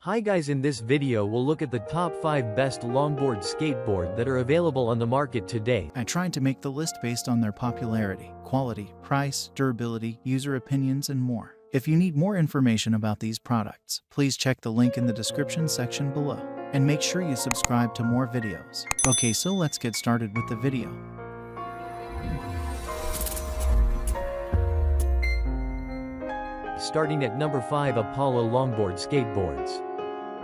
Hi guys, in this video we'll look at the top 5 best longboard skateboard that are available on the market today. I tried to make the list based on their popularity, quality, price, durability, user opinions, and more. If you need more information about these products, please check the link in the description section below. And make sure you subscribe to more videos. Okay, so let's get started with the video. Starting at number 5, Apollo Longboard Skateboards.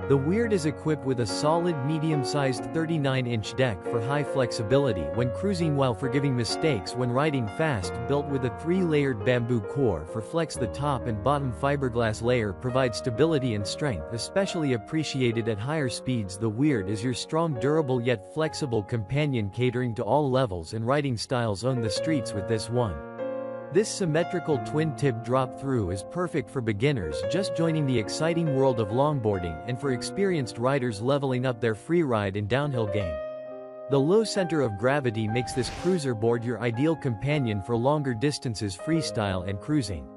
The Weird is equipped with a solid medium-sized 39-inch deck for high flexibility when cruising while forgiving mistakes when riding fast. Built with a 3-layered bamboo core for flex, the top and bottom fiberglass layer provide stability and strength, especially appreciated at higher speeds. The Weird is your strong, durable yet flexible companion catering to all levels and riding styles. Own the streets with this one. This symmetrical twin-tip drop-through is perfect for beginners just joining the exciting world of longboarding and for experienced riders leveling up their freeride and downhill game. The low center of gravity makes this cruiser board your ideal companion for longer distances, freestyle and cruising.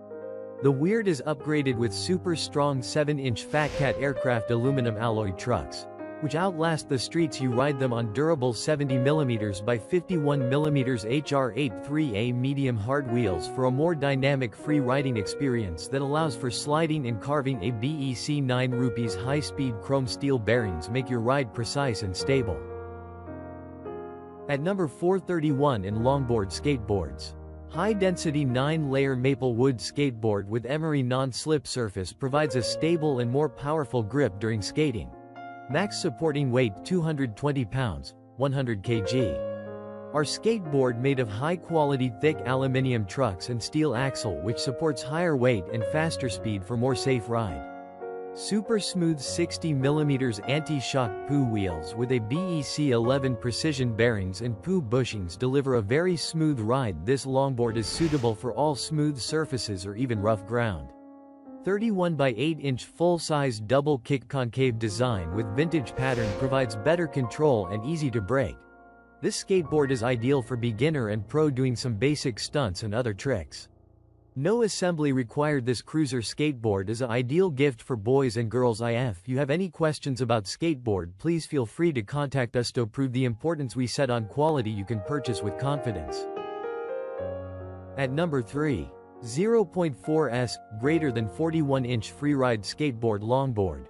The Weird is upgraded with super strong 7-inch Fat Cat aircraft aluminum alloy trucks, which outlast the streets. You ride them on durable 70mm by 51mm HR83A medium hard wheels for a more dynamic free riding experience that allows for sliding and carving. A BEC 9 rupees high-speed chrome steel bearings make your ride precise and stable. At number 431 in Longboard Skateboards. High-density 9-layer maple wood skateboard with emery non-slip surface provides a stable and more powerful grip during skating. Max supporting weight 220 pounds, 100 kg. Our skateboard made of high-quality thick aluminium trucks and steel axle which supports higher weight and faster speed for more safe ride. Super smooth 60mm anti-shock POO wheels with a BEC 11 precision bearings and POO bushings deliver a very smooth ride. This longboard is suitable for all smooth surfaces or even rough ground. 31 by 8-inch full-size double-kick concave design with vintage pattern provides better control and easy to brake. This skateboard is ideal for beginner and pro doing some basic stunts and other tricks. No assembly required. This cruiser skateboard is an ideal gift for boys and girls. If you have any questions about skateboard, please feel free to contact us. To prove the importance we set on quality, you can purchase with confidence. At number 3. 0.4S, greater than 41-inch freeride skateboard longboard.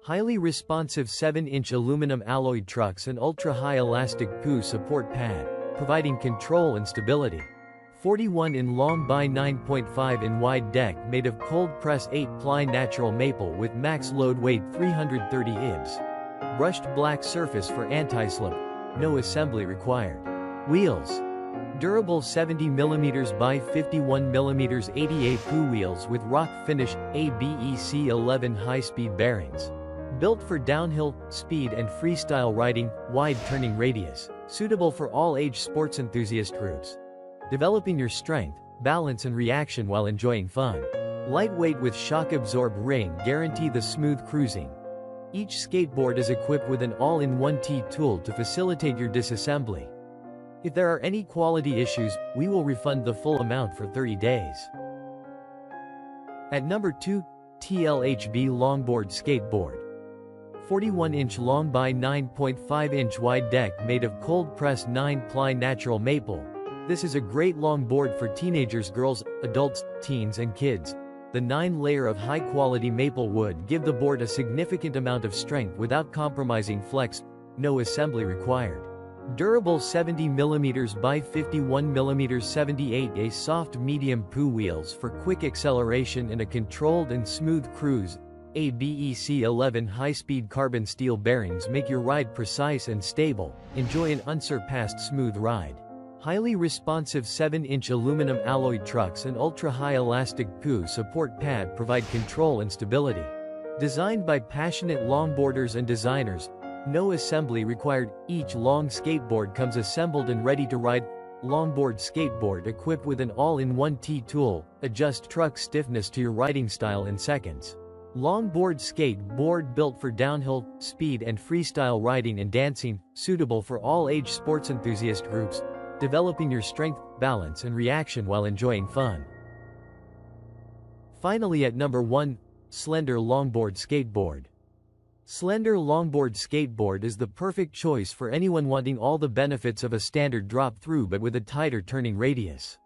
Highly responsive 7-inch aluminum alloy trucks and ultra-high elastic POO support pad, providing control and stability. 41 in long by 9.5 in wide deck made of cold-press 8-ply natural maple with max load weight 330 ibs. Brushed black surface for anti-slip. No assembly required. Wheels. Durable 70mm by 51mm 88 POO wheels with rock finish, ABEC 11 high-speed bearings. Built for downhill, speed and freestyle riding, wide turning radius. Suitable for all age sports enthusiast groups. Developing your strength, balance and reaction while enjoying fun. Lightweight with shock-absorb ring guarantee the smooth cruising. Each skateboard is equipped with an all-in-one T-tool to facilitate your disassembly. If there are any quality issues, we will refund the full amount for 30 days. At number 2, TLHB Longboard Skateboard. 41-inch long by 9.5-inch wide deck made of cold-pressed 9-ply natural maple. This is a great longboard for teenagers, girls, adults, teens and kids. The 9-layer of high-quality maple wood give the board a significant amount of strength without compromising flex. No assembly required. Durable 70mm by 51mm 78A soft medium POO wheels for quick acceleration and a controlled and smooth cruise. ABEC 11 high-speed carbon steel bearings make your ride precise and stable. Enjoy an unsurpassed smooth ride. Highly responsive 7-inch aluminum alloy trucks and ultra-high elastic POO support pad provide control and stability. Designed by passionate longboarders and designers. No assembly required. Each long skateboard comes assembled and ready to ride. Longboard skateboard equipped with an all-in-one T-tool, adjust truck stiffness to your riding style in seconds. Longboard skateboard built for downhill, speed and freestyle riding and dancing, suitable for all age sports enthusiast groups. Developing your strength, balance and reaction while enjoying fun. Finally at number 1, Slender Longboard Skateboard. Slender Longboard Skateboard is the perfect choice for anyone wanting all the benefits of a standard drop-through but with a tighter turning radius.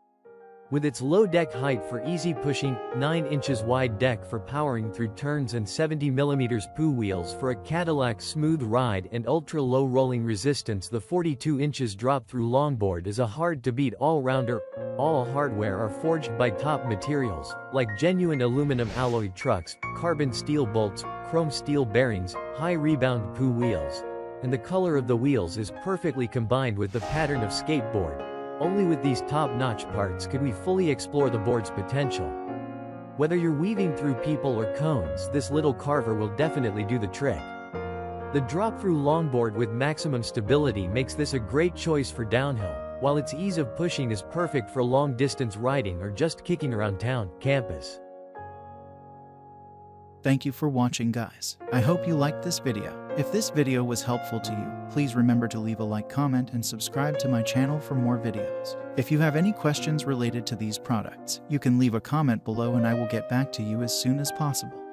With its low deck height for easy pushing, 9 inches wide deck for powering through turns and 70mm poo wheels for a Cadillac smooth ride and ultra-low rolling resistance, the 42 inches drop-through longboard is a hard-to-beat all-rounder. All hardware are forged by top materials, like genuine aluminum alloy trucks, carbon steel bolts, chrome steel bearings, high-rebound poo wheels. And the color of the wheels is perfectly combined with the pattern of skateboard. Only with these top-notch parts could we fully explore the board's potential. Whether you're weaving through people or cones, this little carver will definitely do the trick. The drop-through longboard with maximum stability makes this a great choice for downhill, while its ease of pushing is perfect for long-distance riding or just kicking around town, campus. Thank you for watching, guys. I hope you liked this video. If this video was helpful to you, please remember to leave a like, comment, and subscribe to my channel for more videos. If you have any questions related to these products, you can leave a comment below and I will get back to you as soon as possible.